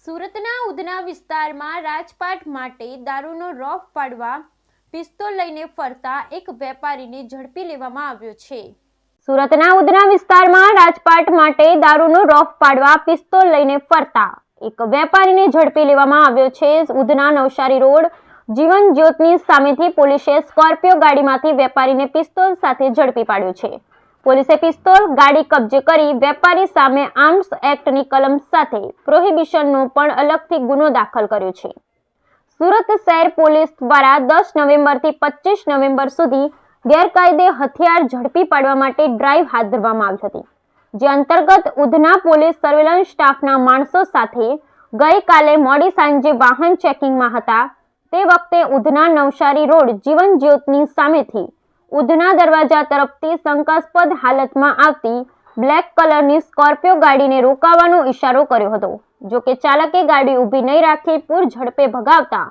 સુરતના ઉધના વિસ્તારમાં રાજપાટ માટે દારૂનો રોફ પાડવા પિસ્તોલ લઈને ફરતા એક વેપારીને ઝડપી લેવામાં આવ્યો છે। સુરતના ઉધના વિસ્તારમાં રાજપાટ માટે દારૂનો રોફ પાડવા પિસ્તોલ લઈને ફરતા એક વેપારીને ઝડપી લેવામાં આવ્યો છે। ઉધના નવસારી રોડ જીવન જ્યોતની સામેથી પોલીસે સ્કોર્પિયો ગાડીમાંથી વેપારીને પિસ્તોલ સાથે ઝડપી પાડ્યો છે। પોલીસે પિસ્તોલ ગાડી કબજે કરી વેપારી સામે આર્મ્સ એક્ટની કલમ સાથે પ્રોહિબિશનનો પણ અલગથી ગુનો દાખલ કર્યો છે। સુરત શહેર પોલીસ દ્વારા 10 નવેમ્બરથી 25 નવેમ્બર સુધી ગેરકાયદે હથિયાર ઝડપી પાડવા માટે ડ્રાઈવ હાથ ધરવામાં આવી હતી, જે અંતર્ગત ઉધના પોલીસ સર્વેલન્સ સ્ટાફના માણસો સાથે ગઈકાલે મોડી સાંજે વાહન ચેકિંગમાં હતા। તે વખતે ઉધના નવસારી રોડ જીવન જ્યોતની સામેથી ઉધના દરવાજા તરફથી શંકાસ્પદ હાલતમાં આવતી બ્લેક કલરની સ્કોર્પિયો ગાડીને રોકાવાનો ઇશારો કર્યો હતો। જો કે ચાલકે ગાડી ઊભી નહીં રાખી પૂર ઝડપે ભગાવતા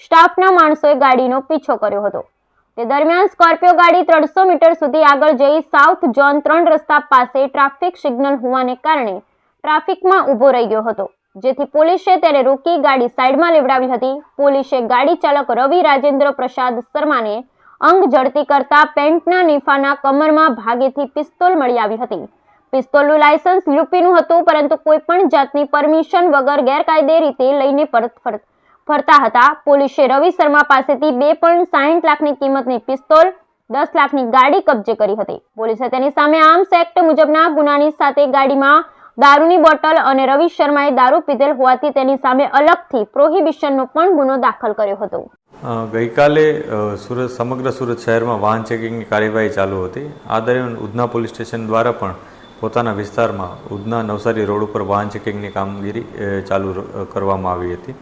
સ્ટાફના માણસોએ ગાડીનો પીછો કર્યો હતો। તે દરમિયાન સ્કોર્પિયો ગાડી 300 મીટર સુધી આગળ જઈ સાઉથ ઝોન 3 રસ્તા પાસે ટ્રાફિક સિગ્નલ હોવાને કારણે ટ્રાફિકમાં ઊભો રહી ગયો હતો, જેથી પોલીસે તેને રોકી ગાડી સાઈડમાં લેવડાવી હતી। પોલીસે ગાડી ચાલક રવિ રાજેન્દ્ર પ્રસાદ શર્માને અંગ ઝડતી કરતા પેન્ટના નીફાના કમરમાં ભાગેથી પિસ્તોલ મળી આવી હતી। પિસ્તોલનું લાયસન્સ યુપીનું હતું, પરંતુ કોઈ પણ જાતની પરમિશન વગર ગેરકાયદે રીતે લઈને ફરતા હતા। પોલીસે રવિ શર્મા પાસેથી 2.60 લાખની કિંમતની પિસ્તોલ, 10 લાખની ગાડી કબજે કરી હતી। પોલીસે તેની સામે આર્મ્સ એક્ટ મુજબના ગુનાની સાથે ગાડીમાં દારૂની બોટલ અને રવિ શર્માએ દારૂ પીધેલ હોવાથી તેની સામે અલગથી પ્રોહિબિશનનો પણ ગુનો દાખલ કર્યો હતો। ગઈકાલે સમગ્ર સુરત શહેરમાં વાહન ચેકિંગની કાર્યવાહી ચાલુ હતી। આ દરમિયાન ઉધના પોલીસ સ્ટેશન દ્વારા પણ પોતાના વિસ્તારમાં ઉધના નવસારી રોડ ઉપર વાહન ચેકિંગની કામગીરી ચાલુ કરવામાં આવી હતી।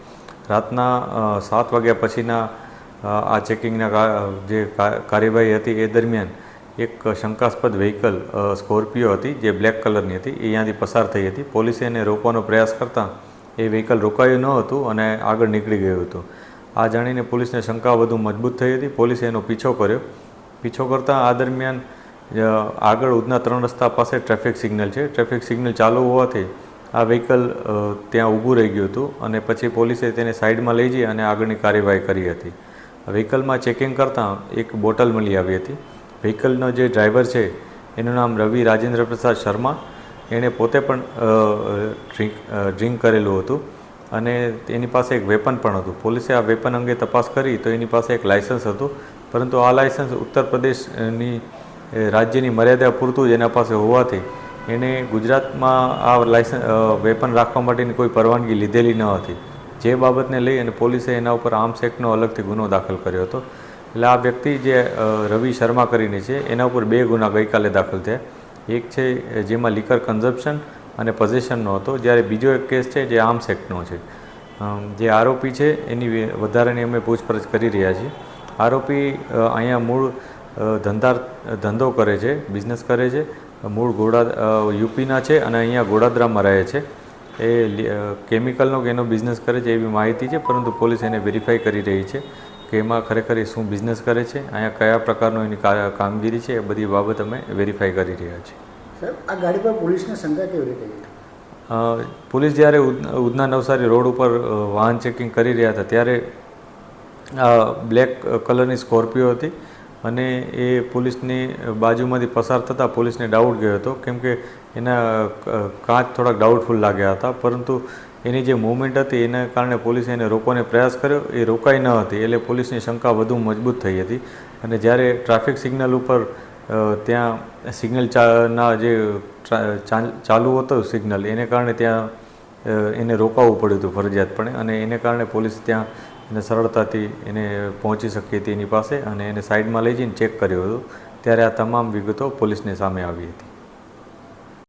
રાતના 7 વાગ્યા પછીના આ ચેકિંગના જે કાર્યવાહી હતી એ દરમિયાન એક શંકાસ્પદ વ્હીકલ સ્કોર્પિયો હતી, જે બ્લેક કલરની હતી, એ અહીંયાથી પસાર થઈ હતી। પોલીસે એને રોકવાનો પ્રયાસ કરતાં એ વ્હીકલ રોકાયું ન હતું અને આગળ નીકળી ગયું હતું। આ જાણીને પોલીસને શંકા વધુ મજબૂત થઈ હતી। પોલીસે એનો પીછો કર્યો। પીછો કરતાં આ દરમિયાન આગળ ઉધના 3 રસ્તા પાસે ટ્રાફિક સિગ્નલ છે, ટ્રાફિક સિગ્નલ ચાલુ હોવાથી આ વ્હીકલ ત્યાં ઊભું રહી ગયું હતું અને પછી પોલીસે તેને સાઈડમાં લઈ જઈ અને આગળની કાર્યવાહી કરી હતી। વ્હીકલમાં ચેકિંગ કરતાં એક બોટલ મળી આવી હતી। વ્હીકલનો જે ડ્રાઈવર છે એનું નામ રવિ રાજેન્દ્ર પ્રસાદ શર્મા, એણે પોતે પણ ડ્રિંક કરેલું હતું અને એની પાસે એક વેપન પણ હતું। પોલીસે આ વેપન અંગે તપાસ કરી તો એની પાસે એક લાયસન્સ હતું, પરંતુ આ લાયસન્સ ઉત્તર પ્રદેશની રાજ્યની મર્યાદા પૂરતું જ એના પાસે હોવાથી એણે ગુજરાતમાં આ વેપન રાખવા માટેની કોઈ પરવાનગી લીધેલી ન હતી, જે બાબતને લઈ અને પોલીસે એના ઉપર આર્મ્સ એક્ટનો અલગથી ગુનો દાખલ કર્યો હતો। એટલે આ વ્યક્તિ જે રવિ શર્મા કરીને છે એના ઉપર 2 ગુના ગઈકાલે દાખલ થયા। એક છે જેમાં લિકર કન્ઝમ્પશન અને પોઝેશનનો હતો, જ્યારે બીજો એક કેસ છે જે આર્મ્સ એક્ટનો છે। જે આરોપી છે એની વધારાની અમે પૂછપરછ કરી રહ્યા છીએ। આરોપી અહીંયા મૂળ ધંધો કરે છે, બિઝનેસ કરે છે, મૂળ યુપીના છે અને અહીંયા ગોડાદરામાં રહે છે। એ કેમિકલનો કે એનો બિઝનેસ કરે છે એવી માહિતી છે, પરંતુ પોલીસ એને વેરીફાઈ કરી રહી છે કે એમાં ખરેખર એ શું બિઝનેસ કરે છે, અહીંયા કયા પ્રકારનો એની કામગીરી છે, એ બધી બાબત અમે વેરીફાઈ કરી રહ્યા છીએ। સાહેબ, આ ગાડી પર પોલીસને શંકા કેવી રીતે? પોલીસ જ્યારે ઉધના નવસારી રોડ ઉપર વાહન ચેકિંગ કરી રહ્યા હતા ત્યારે બ્લેક કલરની સ્કોર્પિયો હતી અને એ પોલીસની બાજુમાંથી પસાર થતાં પોલીસને ડાઉટ ગયો હતો, કેમ કે એના કાચ થોડાક ડાઉટફુલ લાગ્યા હતા, પરંતુ એની જે મૂવમેન્ટ હતી એના કારણે પોલીસે એને રોકવાનો પ્રયાસ કર્યો, એ રોકાઈ ન હતી, એટલે પોલીસની શંકા વધુ મજબૂત થઈ હતી। અને જ્યારે ટ્રાફિક સિગ્નલ ઉપર ત્યાં સિગ્નલ ના જે ચાલુ હતું સિગ્નલ, એને કારણે ત્યાં એને રોકાવવું પડ્યું હતું ફરજિયાતપણે, અને એને કારણે પોલીસ ત્યાં એને સરળતાથી એને પહોંચી શકી હતી એની પાસે અને એને સાઈડમાં લઈ જઈને ચેક કર્યું હતું, ત્યારે આ તમામ વિગતો પોલીસની સામે આવી હતી।